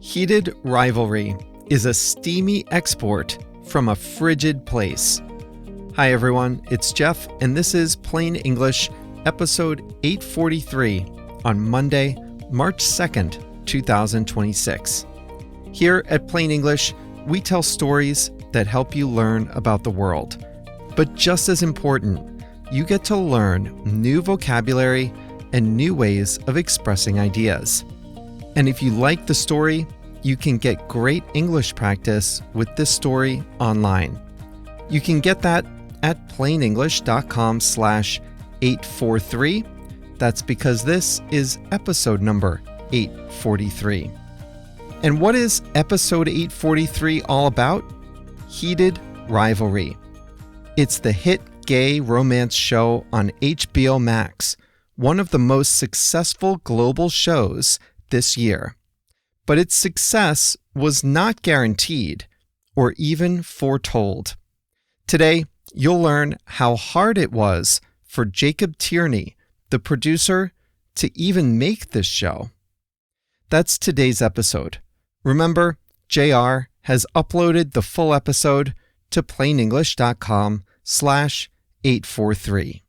Heated Rivalry is a steamy export from a frigid place. Hi everyone, it's Jeff, and this is Plain English, episode 843 on Monday, March 2nd, 2026. Here at Plain English, we tell stories that help you learn about the world. But just as important, you get to learn new vocabulary and new ways of expressing ideas. And if you like the story, you can get great English practice with this story online. You can get that at plainenglish.com/843. That's because this is episode number 843. And what is episode 843 all about? Heated Rivalry. It's the hit gay romance show on HBO Max, one of the most successful global shows this year. But its success was not guaranteed or even foretold. Today, you'll learn how hard it was for Jacob Tierney, the producer, to even make this show. That's today's episode. Remember, JR has uploaded the full episode to plainenglish.com/843.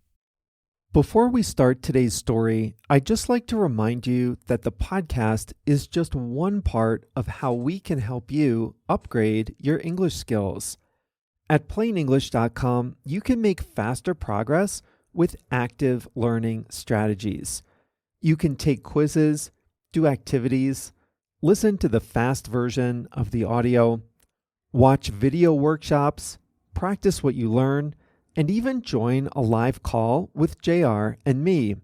Before we start today's story, I'd just like to remind you that the podcast is just one part of how we can help you upgrade your English skills. At plainenglish.com, you can make faster progress with active learning strategies. You can take quizzes, do activities, listen to the fast version of the audio, watch video workshops, practice what you learn, and even join a live call with JR and me.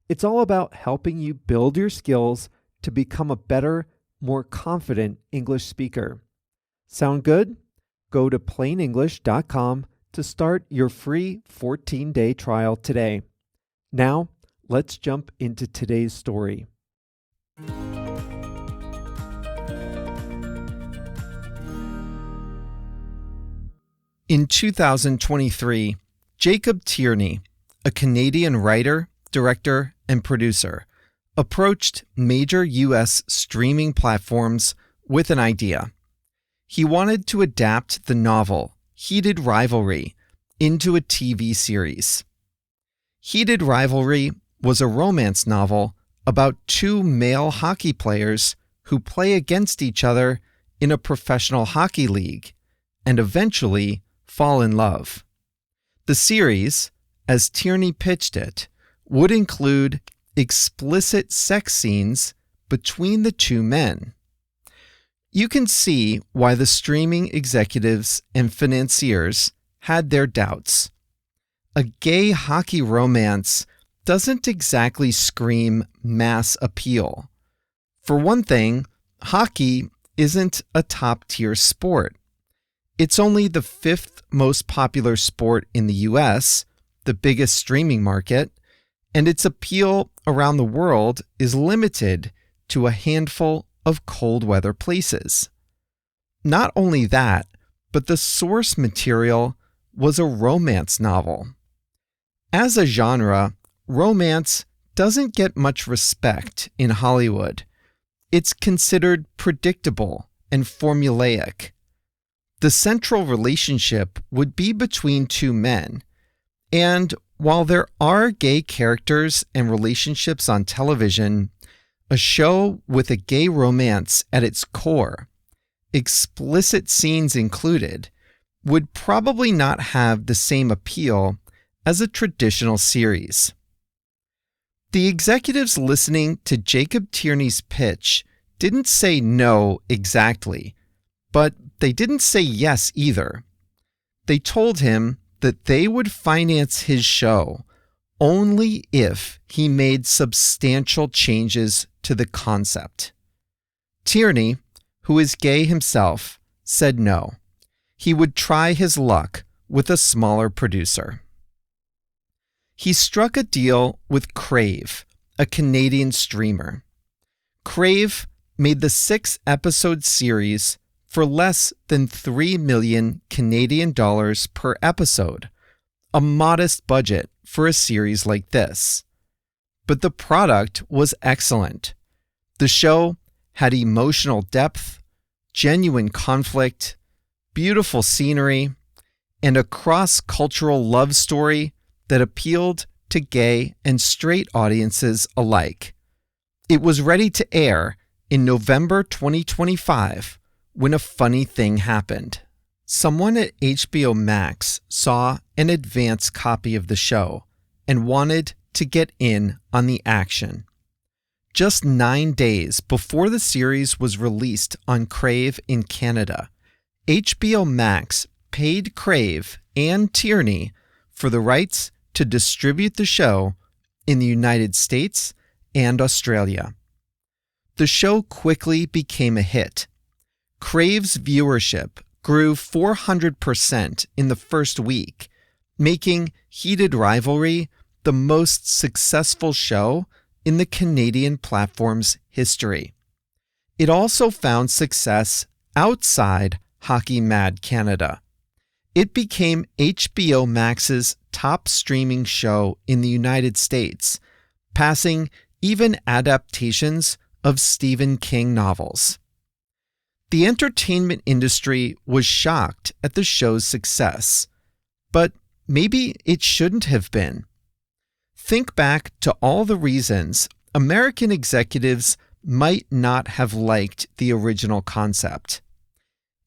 It's all about helping you build your skills to become a better, more confident English speaker. Sound good? Go to plainenglish.com to start your free 14-day trial today. Now, let's jump into today's story. In 2023, Jacob Tierney, a Canadian writer, director, and producer, approached major U.S. streaming platforms with an idea. He wanted to adapt the novel Heated Rivalry into a TV series. Heated Rivalry was a romance novel about two male hockey players who play against each other in a professional hockey league and eventually fall in love. The series, as Tierney pitched it, would include explicit sex scenes between the two men. You can see why the streaming executives and financiers had their doubts. A gay hockey romance doesn't exactly scream mass appeal. For one thing, hockey isn't a top-tier sport. It's only the fifth most popular sport in the US, the biggest streaming market, and its appeal around the world is limited to a handful of cold weather places. Not only that, but the source material was a romance novel. As a genre, romance doesn't get much respect in Hollywood. It's considered predictable and formulaic. The central relationship would be between two men, and while there are gay characters and relationships on television, a show with a gay romance at its core, explicit scenes included, would probably not have the same appeal as a traditional series. The executives listening to Jacob Tierney's pitch didn't say no exactly, but they didn't say yes either. They told him that they would finance his show only if he made substantial changes to the concept. Tierney, who is gay himself, said no. He would try his luck with a smaller producer. He struck a deal with Crave, a Canadian streamer. Crave made the 6-episode series for less than 3 million Canadian dollars per episode, a modest budget for a series like this. But the product was excellent. The show had emotional depth, genuine conflict, beautiful scenery, and a cross-cultural love story that appealed to gay and straight audiences alike. It was ready to air in November 2025 when a funny thing happened. Someone at HBO Max saw an advance copy of the show and wanted to get in on the action. Just 9 days before the series was released on Crave in Canada, HBO Max paid Crave and Tierney for the rights to distribute the show in the United States and Australia. The show quickly became a hit. Crave's viewership grew 400% in the first week, making Heated Rivalry the most successful show in the Canadian platform's history. It also found success outside Hockey Mad Canada. It became HBO Max's top streaming show in the United States, passing even adaptations of Stephen King novels. The entertainment industry was shocked at the show's success, but maybe it shouldn't have been. Think back to all the reasons American executives might not have liked the original concept.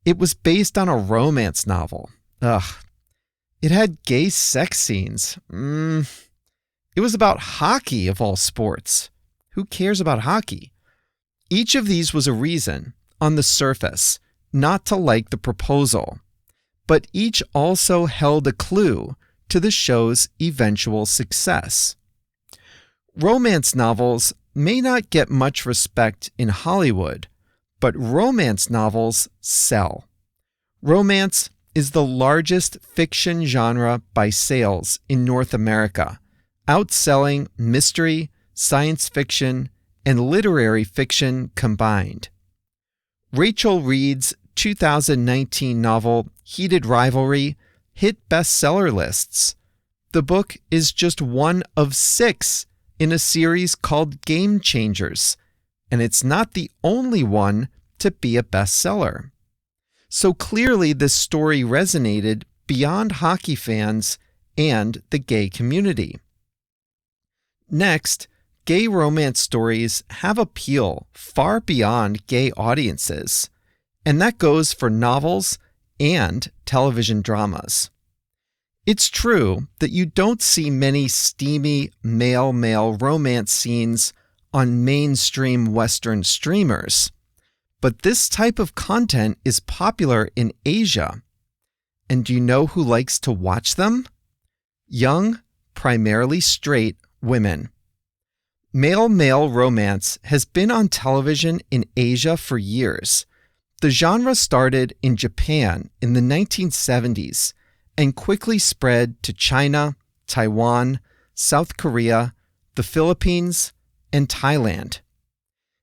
It was based on a romance novel. It had gay sex scenes. It was about hockey of all sports. Who cares about hockey? Each of these was a reason, on the surface, not to like the proposal, but each also held a clue to the show's eventual success. Romance novels may not get much respect in Hollywood, but romance novels sell. Romance is the largest fiction genre by sales in North America, outselling mystery, science fiction, and literary fiction combined. Rachel Reed's 2019 novel Heated Rivalry hit bestseller lists. The book is just one of 6 in a series called Game Changers, and it's not the only one to be a bestseller. So clearly this story resonated beyond hockey fans and the gay community. Next, gay romance stories have appeal far beyond gay audiences, and that goes for novels and television dramas. It's true that you don't see many steamy male-male romance scenes on mainstream Western streamers, but this type of content is popular in Asia. And do you know who likes to watch them? Young, primarily straight women. Male-male romance has been on television in Asia for years. The genre started in Japan in the 1970s and quickly spread to China, Taiwan, South Korea, the Philippines, and Thailand.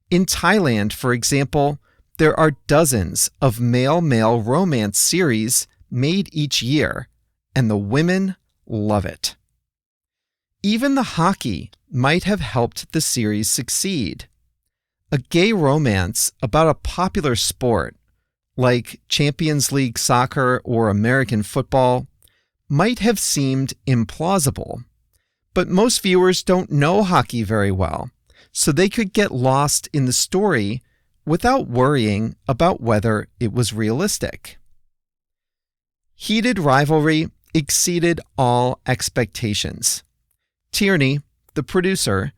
In Thailand, for example, there are dozens of male-male romance series made each year, and the women love it. Even the hockey might have helped the series succeed. A gay romance about a popular sport, like Champions League soccer or American football, might have seemed implausible. But most viewers don't know hockey very well, so they could get lost in the story without worrying about whether it was realistic. Heated Rivalry exceeded all expectations. Tierney, the producer,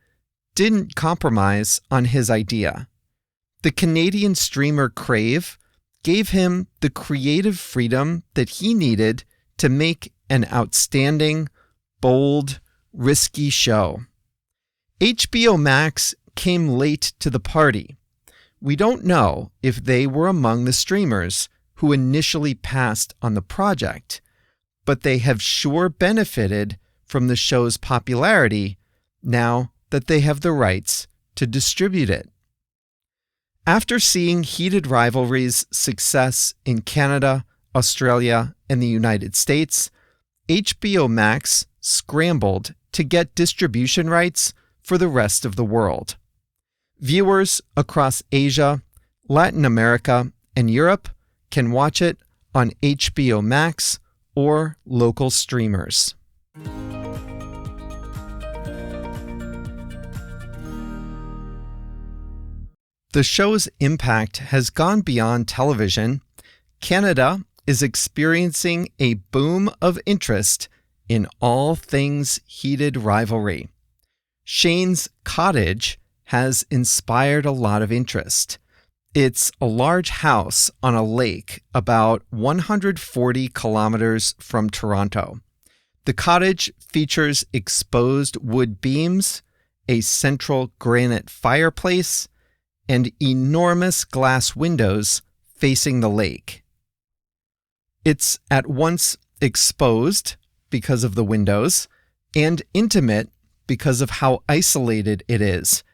didn't compromise on his idea. The Canadian streamer Crave gave him the creative freedom that he needed to make an outstanding, bold, risky show. HBO Max came late to the party. We don't know if they were among the streamers who initially passed on the project, but they have sure benefited from the show's popularity now that they have the rights to distribute it. After seeing Heated Rivalry's success in Canada, Australia, and the United States, HBO Max scrambled to get distribution rights for the rest of the world. Viewers across Asia, Latin America, and Europe can watch it on HBO Max or local streamers. The show's impact has gone beyond television. Canada is experiencing a boom of interest in all things heated rivalry. Shane's cottage has inspired a lot of interest. It's a large house on a lake about 140 kilometers from Toronto. The cottage features exposed wood beams, a central granite fireplace, and enormous glass windows facing the lake. It's at once exposed because of the windows and intimate because of how isolated it is,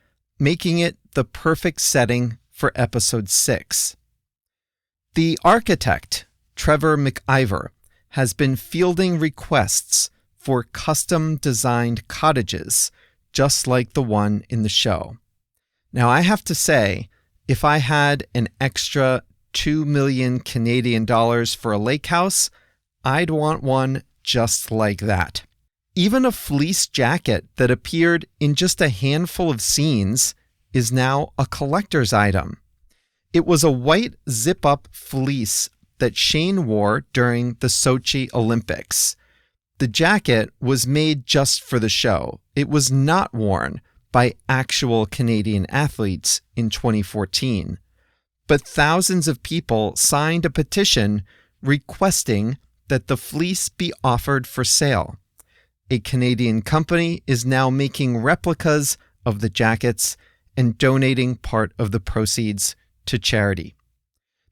making it the perfect setting for episode 6. The architect, Trevor McIver, has been fielding requests for custom-designed cottages, just like the one in the show. Now, I have to say, if I had an extra 2 million Canadian dollars for a lake house, I'd want one just like that. Even a fleece jacket that appeared in just a handful of scenes is now a collector's item. It was a white zip-up fleece that Shane wore during the Sochi Olympics. The jacket was made just for the show. It was not worn by actual Canadian athletes in 2014. But thousands of people signed a petition requesting that the fleece be offered for sale. A Canadian company is now making replicas of the jackets and donating part of the proceeds to charity.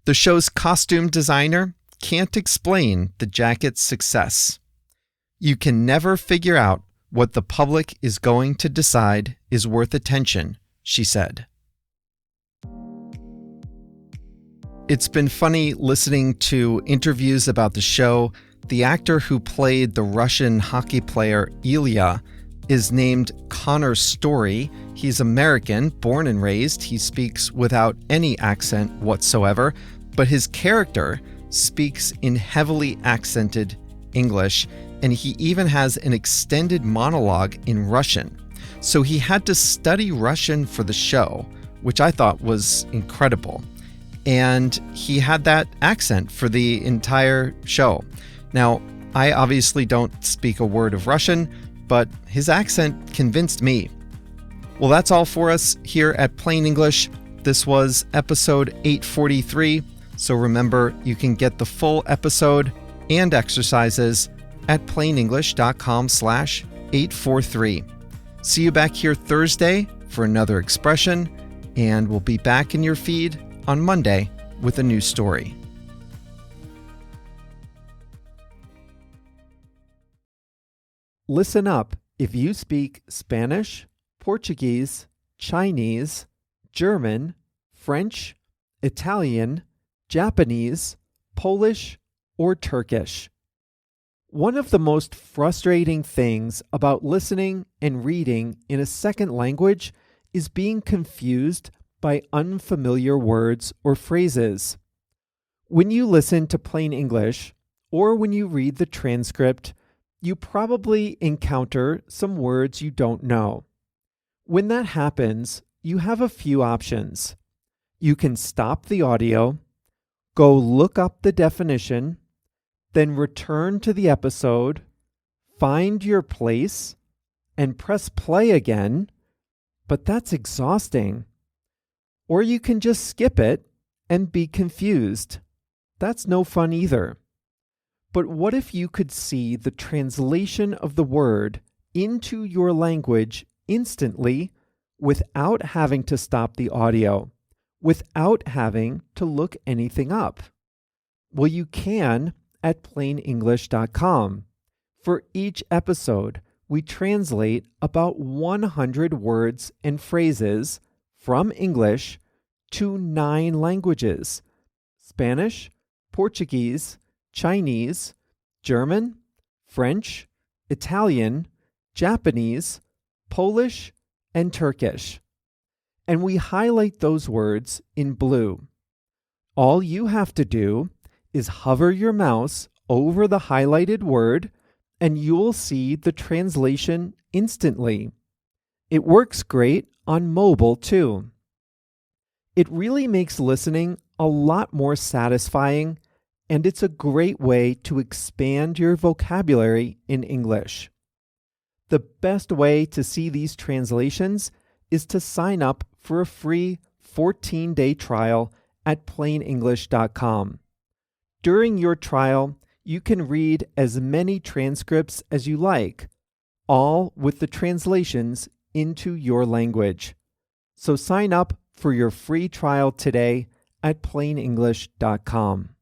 The show's costume designer can't explain the jacket's success. You can never figure out what the public is going to decide is worth attention, she said. It's been funny listening to interviews about the show. The actor who played the Russian hockey player Ilya is named Connor Story. He's American, born and raised. He speaks without any accent whatsoever, but his character speaks in heavily accented English, and he even has an extended monologue in Russian. So he had to study Russian for the show, which I thought was incredible. And he had that accent for the entire show. Now, I obviously don't speak a word of Russian, but his accent convinced me. Well, that's all for us here at Plain English. This was episode 843. So remember, you can get the full episode and exercises at plainenglish.com/843. See you back here Thursday for another expression, and we'll be back in your feed on Monday with a new story. Listen up if you speak Spanish, Portuguese, Chinese, German, French, Italian, Japanese, Polish, or Turkish. One of the most frustrating things about listening and reading in a second language is being confused by unfamiliar words or phrases. When you listen to Plain English, or when you read the transcript, you probably encounter some words you don't know. When that happens, you have a few options. You can stop the audio, go look up the definition, then return to the episode, find your place, and press play again, but that's exhausting. Or you can just skip it and be confused. That's no fun either. But what if you could see the translation of the word into your language instantly without having to stop the audio, without having to look anything up? Well, you can at plainenglish.com. For each episode, we translate about 100 words and phrases from English to 9 languages: Spanish, Portuguese, Chinese, German, French, Italian, Japanese, Polish, and Turkish. and we highlight those words in blue. All you have to do is hover your mouse over the highlighted word, and you'll see the translation instantly. It works great on mobile too. It really makes listening a lot more satisfying, and it's a great way to expand your vocabulary in English. The best way to see these translations is to sign up for a free 14-day trial at plainenglish.com. During your trial, you can read as many transcripts as you like, all with the translations into your language. So sign up for your free trial today at plainenglish.com.